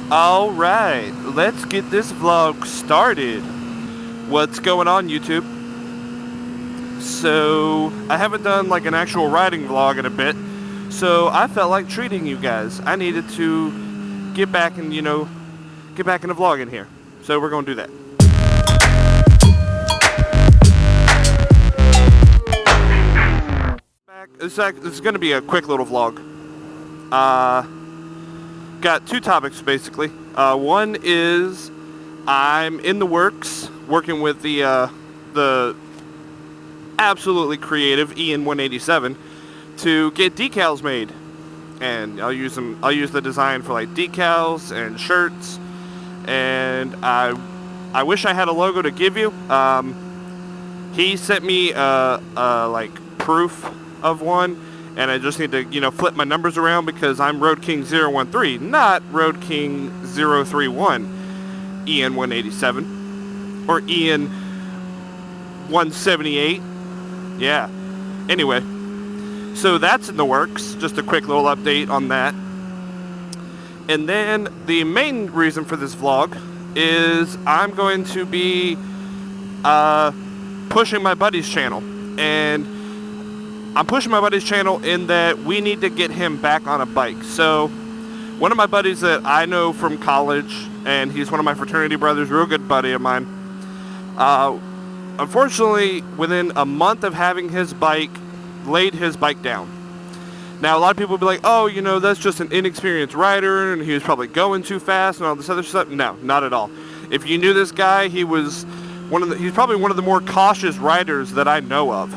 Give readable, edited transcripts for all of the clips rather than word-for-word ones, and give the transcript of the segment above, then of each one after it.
Alright, let's get this vlog started. What's going on, YouTube? So, I haven't done like an actual riding vlog in a bit, so I felt like treating you guys. I needed to get back and, get back into vlogging here. So we're going to do that. This is going to be a quick little vlog. Got two topics basically. One is I'm in the works working with the absolutely creative Ian 187 to get decals made, and I'll use the design for like decals and shirts. And I wish I had a logo to give you. He sent me like proof of one. And I just need to, flip my numbers around because I'm Road King 013, not Road King 031, Ian 187, or Ian 178. Yeah. Anyway, so that's in the works. Just a quick little update on that. And then the main reason for this vlog is I'm going to be pushing my buddy's channel. And I'm pushing my buddy's channel in that we need to get him back on a bike. So one of my buddies that I know from college, and he's one of my fraternity brothers, real good buddy of mine, unfortunately within a month of having his bike, laid his bike down. Now a lot of people will be like, oh, that's just an inexperienced rider and he was probably going too fast and all this other stuff. No, not at all. If you knew this guy, he's probably one of the more cautious riders that I know of.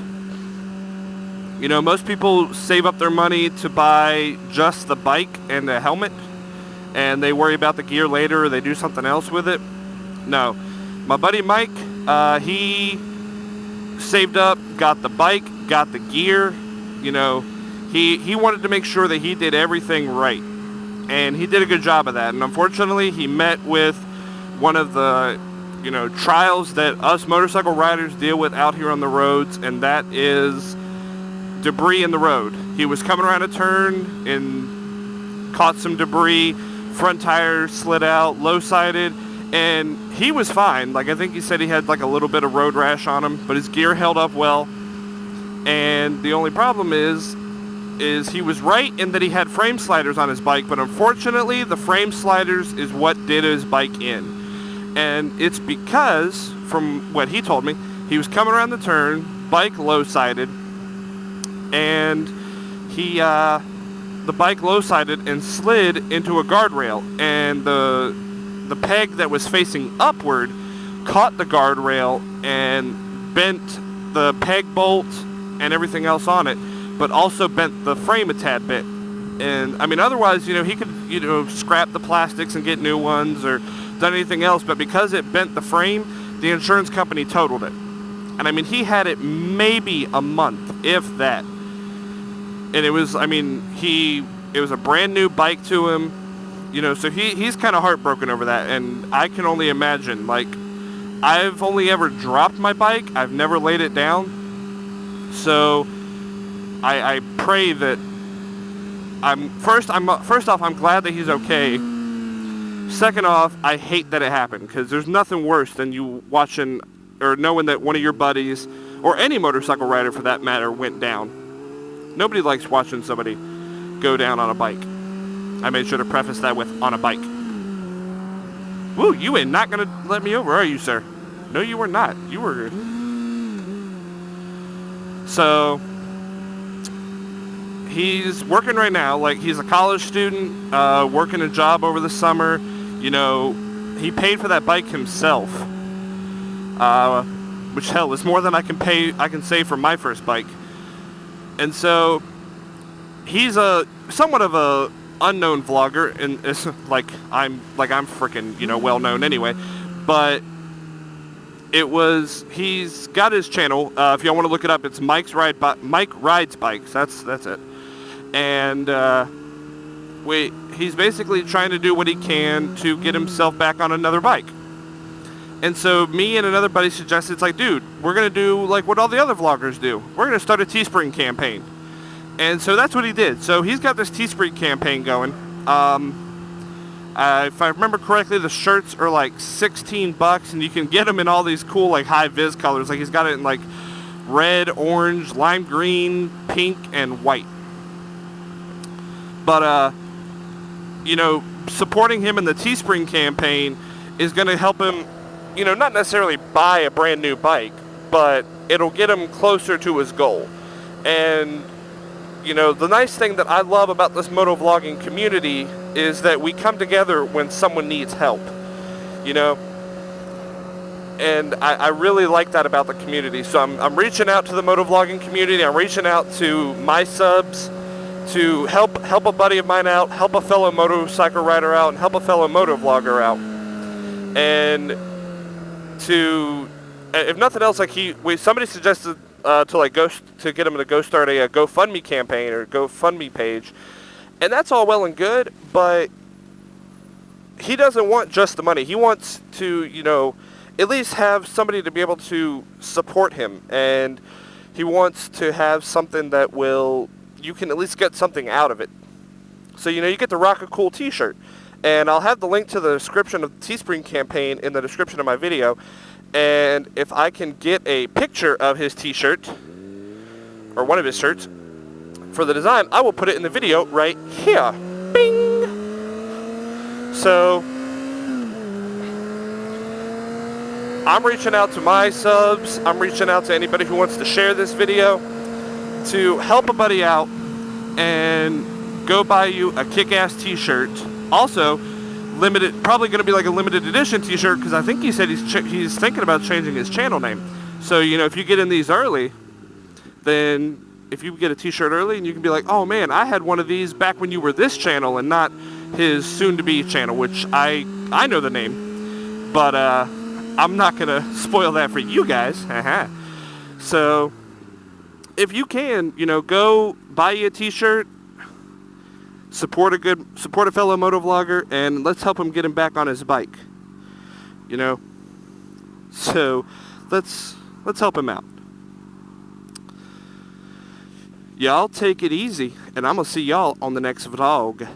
Most people save up their money to buy just the bike and the helmet, and they worry about the gear later, or they do something else with it. No. My buddy Mike, he saved up, got the bike, got the gear. He wanted to make sure that he did everything right, and he did a good job of that. And unfortunately, he met with one of the, trials that us motorcycle riders deal with out here on the roads, and that is debris in the road. He was coming around a turn and caught some debris, front tire slid out, low-sided, and he was fine. Like, I think he said he had like a little bit of road rash on him, but his gear held up well. And the only problem is he was right in that he had frame sliders on his bike, but unfortunately the frame sliders is what did his bike in. And it's because, from what he told me, he was coming around the turn, bike low-sided, and the bike low-sided and slid into a guardrail, and the peg that was facing upward caught the guardrail and bent the peg bolt and everything else on it, but also bent the frame a tad bit. And I mean, otherwise, he could, scrap the plastics and get new ones or done anything else, but because it bent the frame, the insurance company totaled it. And I mean, he had it maybe a month, if that. And it was, it was a brand new bike to him, so he's kind of heartbroken over that. And I can only imagine, like, I've only ever dropped my bike. I've never laid it down. So I pray that first off, I'm glad that he's okay. Second off, I hate that it happened, because there's nothing worse than you watching or knowing that one of your buddies, or any motorcycle rider for that matter, went down. Nobody likes watching somebody go down on a bike. I made sure to preface that with on a bike. Woo, you ain't not gonna let me over, are you, sir? No, you were not. You were... So, he's working right now. Like, he's a college student, working a job over the summer. He paid for that bike himself. Which, hell, is more than I can save for my first bike. And so he's somewhat of a unknown vlogger, and it's I'm freaking well known anyway. But he's got his channel. If y'all want to look it up, it's Mike Rides Bikes. That's it. And he's basically trying to do what he can to get himself back on another bike. And so me and another buddy suggested, it's like, dude, we're going to do like what all the other vloggers do. We're going to start a Teespring campaign. And so that's what he did. So he's got this Teespring campaign going. If I remember correctly, the shirts are like $16, and you can get them in all these cool like high vis colors. Like he's got it in like red, orange, lime green, pink, and white. But you know, supporting him in the Teespring campaign is going to help him, you know, not necessarily buy a brand new bike, but it'll get him closer to his goal. And you know, the nice thing that I love about this motovlogging community is that we come together when someone needs help, you know, and I really like that about the community. So I'm reaching out to the motovlogging community. I'm reaching out to my subs to help a buddy of mine out, help a fellow motorcycle rider out, and help a fellow motovlogger out. And to, if nothing else, like somebody suggested to get him to go start a GoFundMe campaign or GoFundMe page, and that's all well and good, but he doesn't want just the money. He wants to, you know, at least have somebody to be able to support him, and he wants to have something that you can at least get something out of it. So, you know, you get to rock a cool t-shirt, and I'll have the link to the description of the Teespring campaign in the description of my video. And if I can get a picture of his t-shirt, or one of his shirts, for the design, I will put it in the video right here. Bing! So, I'm reaching out to my subs, I'm reaching out to anybody who wants to share this video, to help a buddy out, and go buy you a kick-ass t-shirt. Also, probably going to be like a limited edition t-shirt, because I think he said he's thinking about changing his channel name. So, you know, if you get in these early, then if you get a t-shirt early, and you can be like, oh man, I had one of these back when you were this channel and not his soon-to-be channel, which I know the name, but I'm not going to spoil that for you guys. So, if you can, you know, go buy you a t-shirt, support a fellow motovlogger, and let's help him get him back on his bike. You know, so let's help him out. Y'all take it easy, and I'm gonna see y'all on the next vlog.